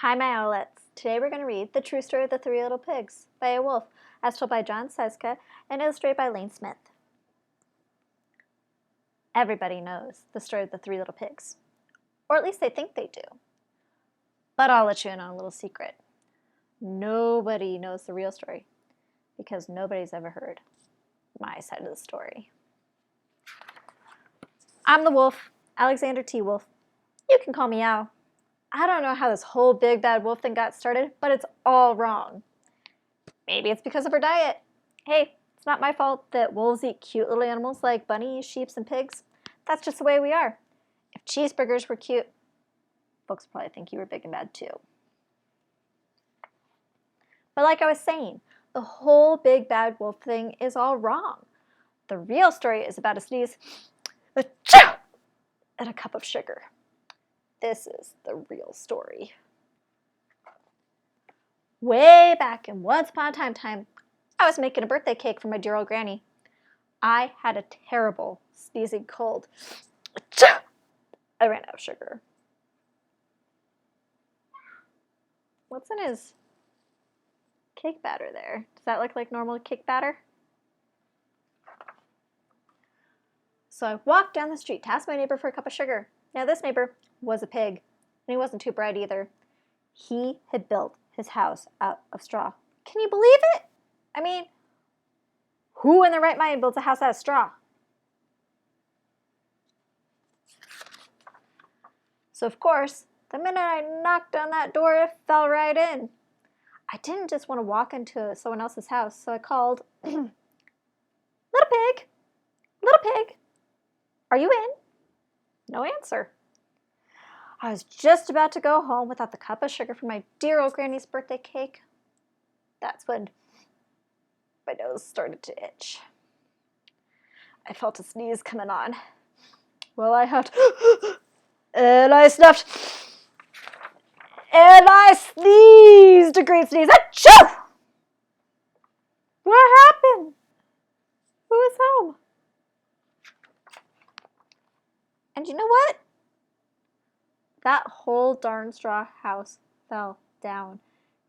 Hi, my owlets. Today we're going to read The True Story of the Three Little Pigs by a Wolf, as told by Scieska and illustrated by Lane Smith. Everybody knows the story of the Three Little Pigs, or at least they think they do. But I'll let you in on a little secret. Nobody knows the real story, because nobody's ever heard my side of the story. I'm the wolf, Alexander T. Wolf. You can call me Al. I don't know how this whole big bad wolf thing got started, but it's all wrong. Maybe it's because of our diet. Hey, it's not my fault that wolves eat cute little animals like bunnies, sheep, and pigs. That's just the way we are. If cheeseburgers were cute, folks probably think you were big and bad too. But like I was saying, the whole big bad wolf thing is all wrong. The real story is about a sneeze and a cup of sugar. This is the real story. Way back in once upon a time, I was making a birthday cake for my dear old granny. I had a terrible sneezing cold. I ran out of sugar. What's in his cake batter there? Does that look like normal cake batter? So I walked down the street to ask my neighbor for a cup of sugar. Now this neighbor was a pig, and he wasn't too bright either. He had built his house out of straw. Can you believe it? I mean, who in their right mind builds a house out of straw? So of course, the minute I knocked on that door, it fell right in. I didn't just want to walk into someone else's house, so I called, Little pig, are you in? No answer. I was just about to go home without the cup of sugar for my dear old granny's birthday cake. That's when my nose started to itch. I felt a sneeze coming on. Well, I huffed, and I snuffed, and I sneezed a great sneeze. Achoo! What happened? Who is home? And you know what? That whole darn straw house fell down.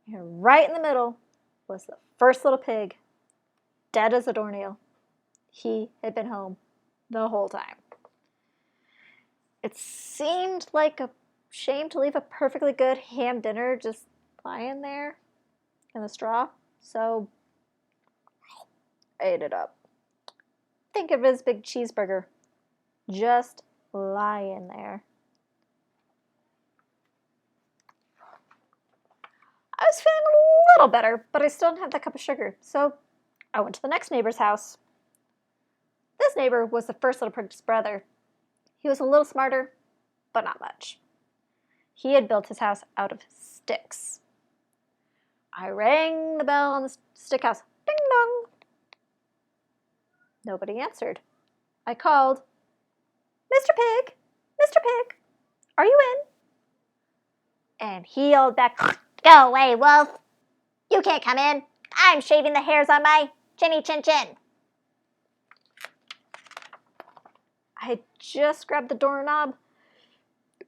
And right in the middle was the first little pig, dead as a doornail. He had been home the whole time. It seemed like a shame to leave a perfectly good ham dinner just lying there in the straw, so I ate it up. Think of it as a big cheeseburger, just lying there. I was feeling a little better, but I still didn't have that cup of sugar, so I went to the next neighbor's house. This neighbor was the first little pig's brother. He was a little smarter, but not much. He had built his house out of sticks. I rang the bell on the stick house. Ding dong! Nobody answered. I called, Mr. Pig, are you in? And he yelled back, Go away, wolf. You can't come in. I'm shaving the hairs on my chinny chin chin. I had just grabbed the doorknob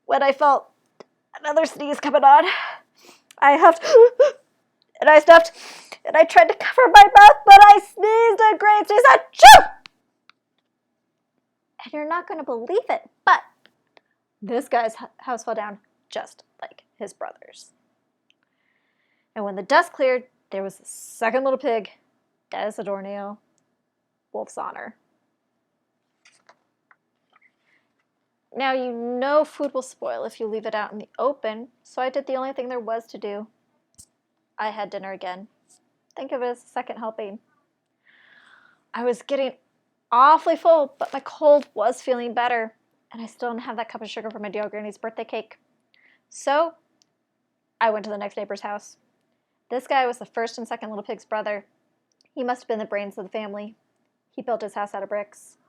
when I felt another sneeze coming on. I huffed and I snuffed and I tried to cover my mouth, but I sneezed a great sneeze. Achoo! And you're not going to believe it, but this guy's house fell down just like his brother's. And when the dust cleared, there was the second little pig, dead as a doornail, wolf's honor. Now you know food will spoil if you leave it out in the open, so I did the only thing there was to do. I had dinner again. Think of it as a second helping. I was getting awfully full, but my cold was feeling better, and I still didn't have that cup of sugar for my dear granny's birthday cake. So I went to the next neighbor's house. This guy was the first and second little pig's brother. He must have been the brains of the family. He built his house out of bricks.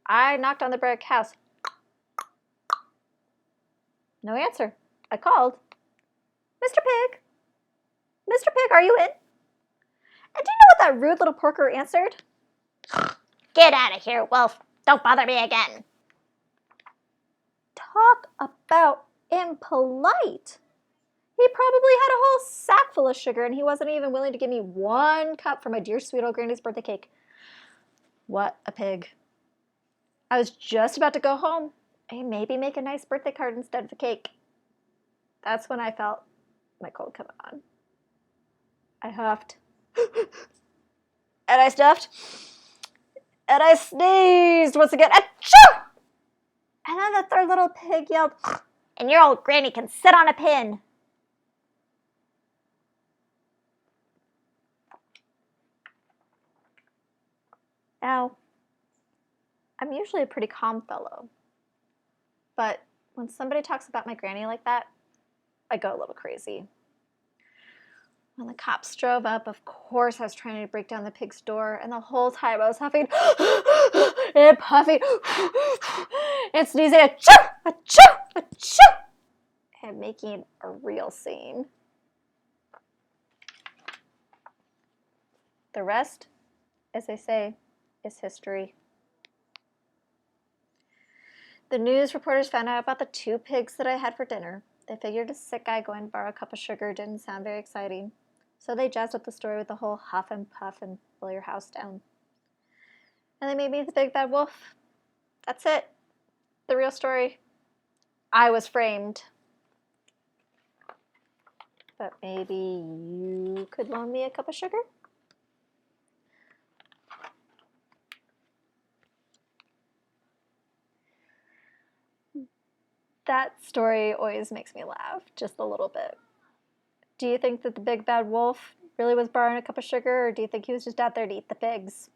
I knocked on the brick house. No answer. I called, Mr. Pig, are you in? And do you know what that rude little porker answered? Get out of here, wolf. Don't bother me again. Talk about impolite. He probably had a whole sack full of sugar, and he wasn't even willing to give me 1 cup for my dear sweet old granny's birthday cake. What a pig. I was just about to go home and maybe make a nice birthday card instead of a cake. That's when I felt my cold come on. I huffed. And I stuffed. And I sneezed once again. Achoo! And then the third little pig yelled, and your old granny can sit on a pin. Now, I'm usually a pretty calm fellow, but when somebody talks about my granny like that, I go a little crazy. When the cops drove up, of course I was trying to break down the pig's door, and the whole time I was huffing and puffing and sneezing, achoo, achoo, achoo, and making a real scene. The rest, as they say, is history. The news reporters found out about the 2 pigs that I had for dinner. They figured a sick guy going to borrow a cup of sugar didn't sound very exciting, so they jazzed up the story with the whole huff and puff and blow your house down. And they made me the big bad wolf. That's it. The real story. I was framed. But maybe you could loan me a cup of sugar? That story always makes me laugh, just a little bit. Do you think that the big bad wolf really was borrowing a cup of sugar, or do you think he was just out there to eat the pigs?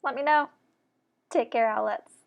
Let me know. Take care, owlets.